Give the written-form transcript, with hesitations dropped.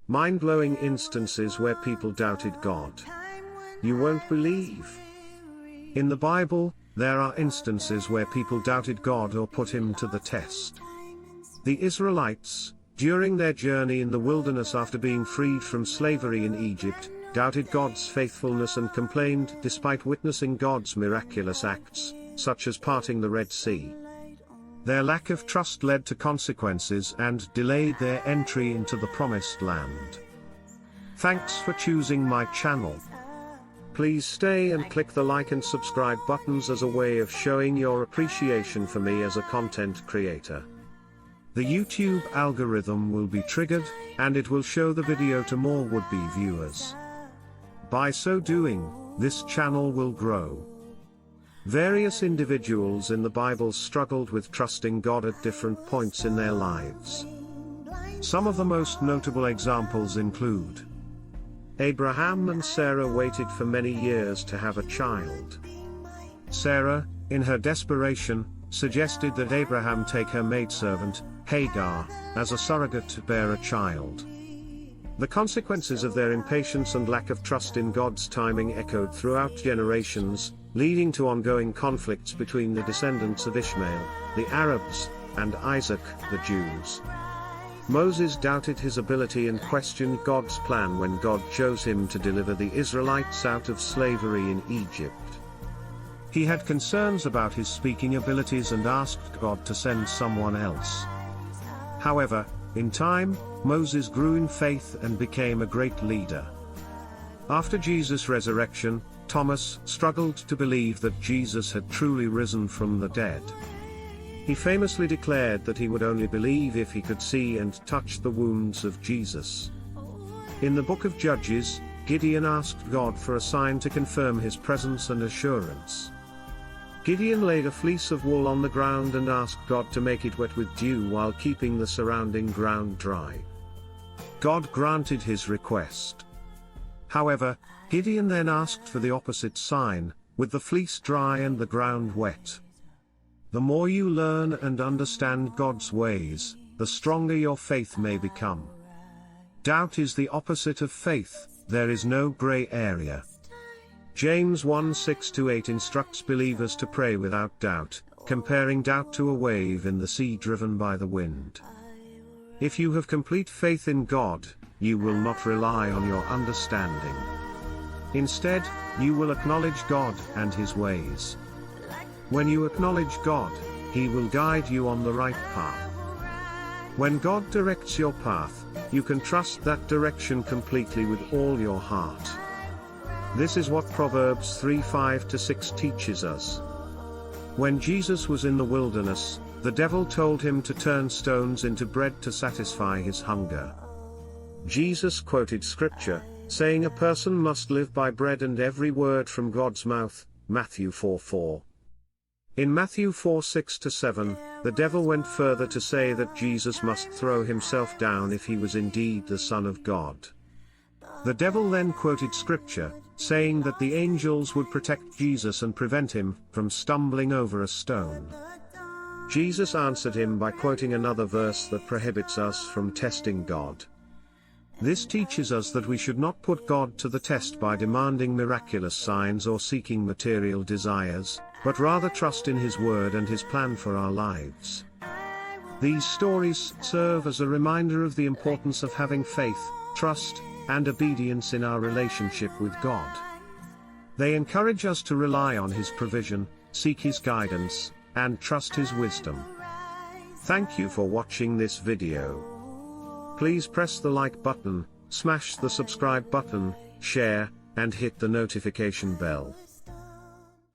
Mind-blowing instances where people doubted God. You won't believe. In the Bible, there are instances where people doubted God or put him to the test. The Israelites, during their journey in the wilderness after being freed from slavery in Egypt, doubted God's faithfulness and complained despite witnessing God's miraculous acts, such as parting the Red Sea. Their lack of trust led to consequences and delayed their entry into the Promised Land. Thanks for choosing my channel. Please stay and click the like and subscribe buttons as a way of showing your appreciation for me as a content creator. The YouTube algorithm will be triggered, and it will show the video to more would-be viewers. By so doing, this channel will grow. Various individuals in the Bible struggled with trusting God at different points in their lives. Some of the most notable examples include: Abraham and Sarah waited for many years to have a child. Sarah, in her desperation, suggested that Abraham take her maidservant, Hagar, as a surrogate to bear a child. The consequences of their impatience and lack of trust in God's timing echoed throughout generations, leading to ongoing conflicts between the descendants of Ishmael, the Arabs, and Isaac, the Jews. Moses doubted his ability and questioned God's plan when God chose him to deliver the Israelites out of slavery in Egypt. He had concerns about his speaking abilities and asked God to send someone else. However, in time, Moses grew in faith and became a great leader. After Jesus' resurrection, Thomas struggled to believe that Jesus had truly risen from the dead. He famously declared that he would only believe if he could see and touch the wounds of Jesus. In the book of Judges, Gideon asked God for a sign to confirm his presence and assurance. Gideon laid a fleece of wool on the ground and asked God to make it wet with dew while keeping the surrounding ground dry. God granted his request. However, Gideon then asked for the opposite sign, with the fleece dry and the ground wet. The more you learn and understand God's ways, the stronger your faith may become. Doubt is the opposite of faith, there is no gray area. James 1:6-8 instructs believers to pray without doubt, comparing doubt to a wave in the sea driven by the wind. If you have complete faith in God, you will not rely on your understanding. Instead, you will acknowledge God and his ways. When you acknowledge God, he will guide you on the right path. When God directs your path, you can trust that direction completely with all your heart. This is what Proverbs 3:5-6 teaches us. When Jesus was in the wilderness, the devil told him to turn stones into bread to satisfy his hunger. Jesus quoted scripture, saying a person must live by bread and every word from God's mouth, Matthew 4:4. In Matthew 4:6-7, the devil went further to say that Jesus must throw himself down if he was indeed the Son of God. The devil then quoted scripture, saying that the angels would protect Jesus and prevent him from stumbling over a stone. Jesus answered him by quoting another verse that prohibits us from testing God. This teaches us that we should not put God to the test by demanding miraculous signs or seeking material desires, but rather trust in his word and his plan for our lives. These stories serve as a reminder of the importance of having faith, trust, and obedience in our relationship with God. They encourage us to rely on his provision, seek his guidance, and trust his wisdom. Thank you for watching this video. Please press the like button, smash the subscribe button, share, and hit the notification bell.